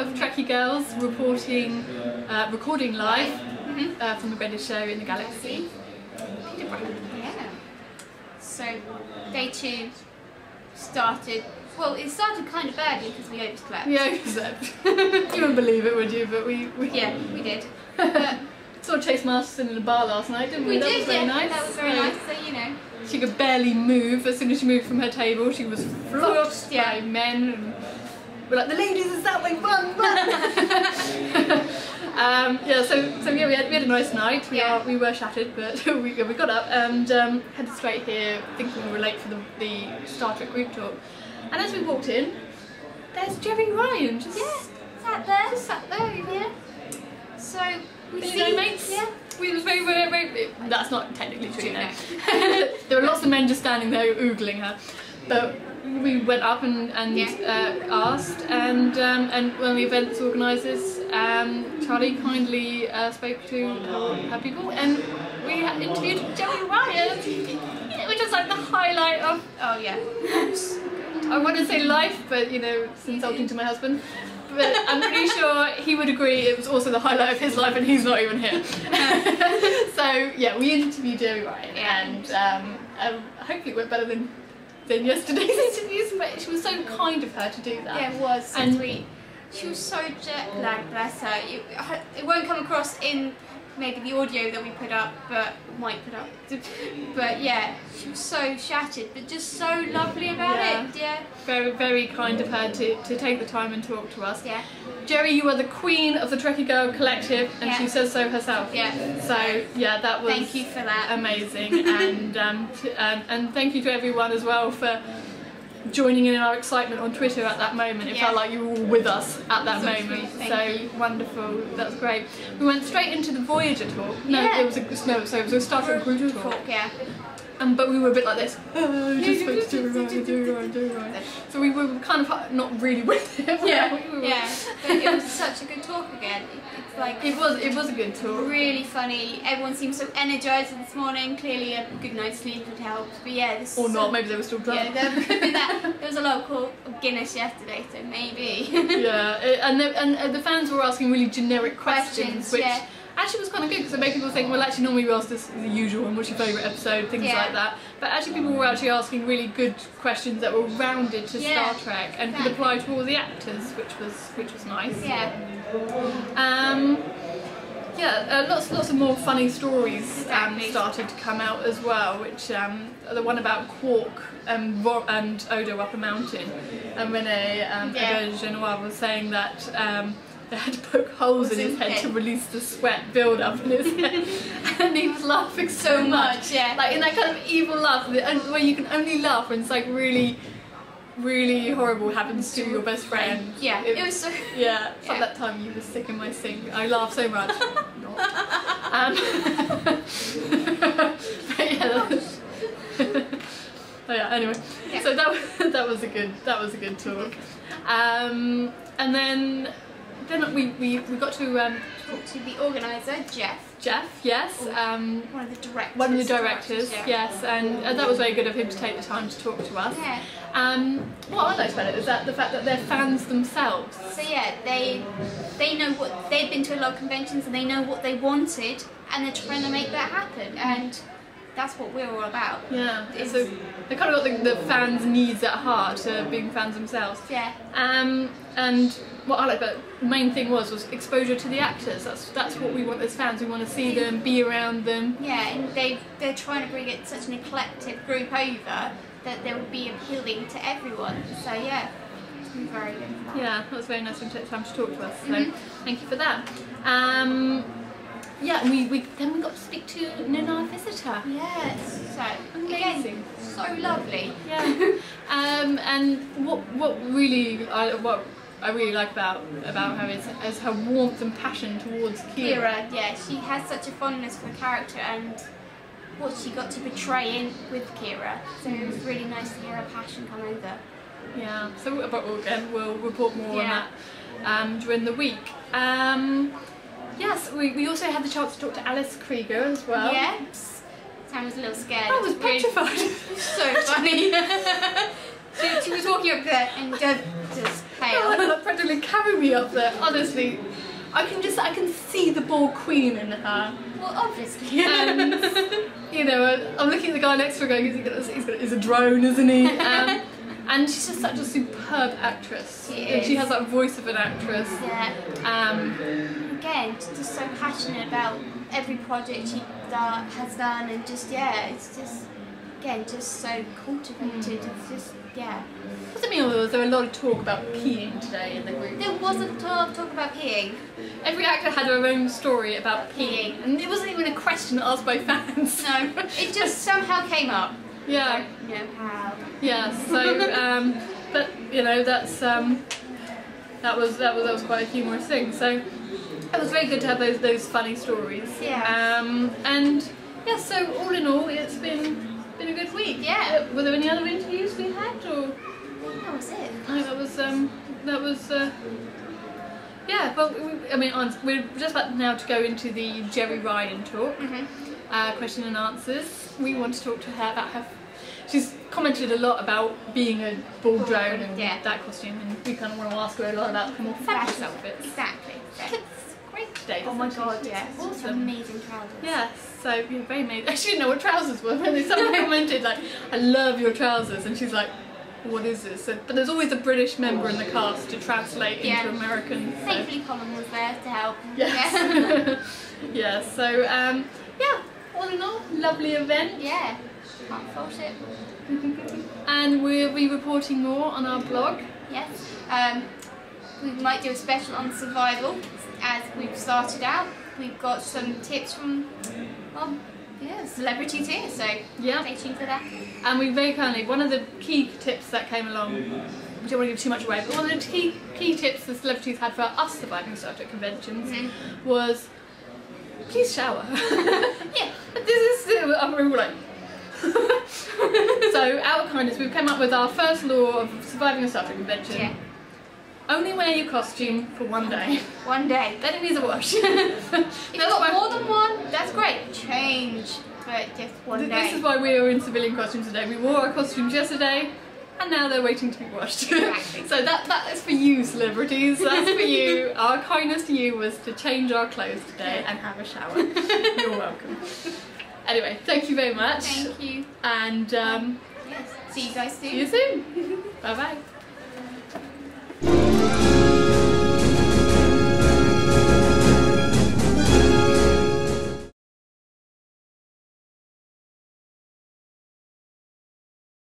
of Trekkie Girls recording live from the greatest show in the galaxy. Yeah. So, day 2 started. Well, it started kind of badly because we overslept. We overslept. You wouldn't believe it, would you? But we yeah, we did. But saw Chase Masterson in the bar last night, didn't we? We that did, was very nice. That was very nice. So you know, she could barely move. As soon as she moved from her table, she was flopped by men. And we're like, the ladies is that way, run, run! Yeah, so yeah, we had a nice night. We were shattered, but we got up and headed straight here, thinking we were late for the Star Trek group talk. And as we walked in, there's Jeri Ryan just sat there. Just sat there, yeah. So we see, mates. Yeah. We was very. That's not technically true. No. There were lots of men just standing there oogling her, but we went up and asked, and one of the events organisers, Charlie, kindly spoke to her people, and we interviewed Jeri Ryan, which was like the highlight of. Oh yeah. I want to say life, but you know, it's insulting to my husband. But I'm pretty sure he would agree it was also the highlight of his life, and he's not even here. So yeah, we interviewed Jeri Ryan, and hopefully it went better than yesterday's interviews. But she was so kind of her to do that. Yeah, it was so sweet. She was so jet lagged, bless her. It won't come across in maybe the audio that we put up, but but yeah, she was so shattered, but just so lovely about it. Yeah, very, very kind of her to take the time and talk to us. Yeah, Jeri, you are the queen of the Trekkie Girl collective, and she says so herself. Yeah. So yeah, that was thank you for that. Amazing, and thank you to everyone as well for joining in our excitement on Twitter at that moment. It felt like you were all with us at that moment. So wonderful. That's great. We went straight into the Voyager talk. No, it was a Star Trek group talk. Yeah. But we were a bit like this. Just supposed to do right. So we were kind of not really with it. Yeah. But it was such a good talk again. It's like it was a good talk. Really funny. Everyone seemed so energised this morning. Clearly, a good night's sleep had helped. But yeah, this or not. Maybe they were still drunk. Yeah, there could be that. There was a lot of Guinness yesterday, so maybe. Yeah, and the fans were asking really generic questions, which. Actually was kind of good because it made people think, well actually normally we ask this the usual and what's your favourite episode, things like that. But actually people were actually asking really good questions that were rounded to Star Trek and could apply to all the actors, which was nice. Yeah. Lots of more funny stories started to come out as well, which the one about Quark and Odo up a mountain, and Rene Genoir was saying that they had to poke holes in his head to release the sweat build-up in his head, and he was laughing so much, like in that kind of evil laugh, where you can only laugh when it's like really, really horrible happens to your best friend. Yeah, it was so. Yeah, it's like that time you were sick in my sink. I laughed so much. Not. But yeah, that was. Oh yeah. Anyway, so that was a good talk, and then we got to talk to the organiser, Jeff, yes. One of the directors. Yes, and that was very good of him to take the time to talk to us. Yeah. What I liked about it is that the fact that they're fans themselves. So yeah, they know what they've been to a lot of conventions and they know what they wanted, and they're trying to make that happen, and that's what we're all about. Yeah. So they kind of got the fans' needs at heart, being fans themselves. Yeah. And what I like about the main thing was exposure to the actors. That's what we want as fans. We want to see them, be around them. Yeah, and they're trying to bring it such an eclectic group over that they would be appealing to everyone. So yeah, it's been very good. Yeah, that was very nice of them to take time to talk to us. So thank you for that. Yeah, and then we got to speak to Nana Visitor. Yes, so amazing, again, so lovely. Yeah. And what I really like about her is her warmth and passion towards Kira. Yeah, she has such a fondness for the character and what she got to portray with Kira. So it was really nice to hear her passion come over. Yeah. So we'll report more on that during the week. Yes, we also had the chance to talk to Alice Krieger as well. Yes. Sam was a little scared. I was petrified. So funny. She was walking up there and just paying tail. Practically carry me up there. Honestly, I can see the ball queen in her. Well, obviously. And, you know, I'm looking at the guy next to her going, he's a drone, isn't he? And she's just such a superb actress. And she has that voice of an actress. Yeah. Again, just so passionate about every project she has done, and just, yeah, it's just, again, just so cultivated. It's just, yeah. Doesn't mean there was a lot of talk about peeing today in the group. There wasn't a lot of talk about peeing. Every actor had their own story about peeing, and it wasn't even a question asked by fans. No, it just somehow came up. Yeah. You know how. Yeah. So, but you know, that was quite a humorous thing. So it was very good to have those funny stories. Yeah. And yeah. So all in all, it's been a good week. Yeah. Were there any other interviews we had, or? That was it. I think that was. Yeah. Well, I mean, we're just about now to go into the Jeri Ryan talk. Question and answers. We want to talk to her about her. She's commented a lot about being a ball drone and that costume, and we kind of want to ask her a lot about her more fabulous outfits. Exactly. It's great today. Oh my god, yeah. Awesome. Amazing trousers. Yes, so yeah, very amazing. I didn't know what trousers were when someone commented like, "I love your trousers," and she's like, "What is this?" So, but there's always a British member in the cast to translate into American. So. Thankfully, Colin was there to help. Yes. Yeah. So yeah. All in all, lovely event. Yeah. Can't fault it. And we'll be reporting more on our blog. Yes. We might do a special on survival as we've started out. We've got some tips from celebrities here, so stay tuned for that. And we very kindly, one of the key tips that came along, we don't want to give too much away, but one of the key tips the celebrities had for us surviving Star Trek conventions was, please shower. Yeah. This is, we're all like, so out of kindness we've come up with our first law of surviving a Star Trek convention. Yeah. Only wear your costume for one day. One day. Then it needs a wash. If you've got more than one, that's great. Change, but just one day. This is why we are in civilian costumes today. We wore our costumes yesterday, and now they're waiting to be washed. Exactly. So that is for you, celebrities. That's for you. Our kindness to you was to change our clothes today and have a shower. You're welcome. Anyway, thank you very much. Thank you. And Yes. See you guys soon. see you soon. Bye bye.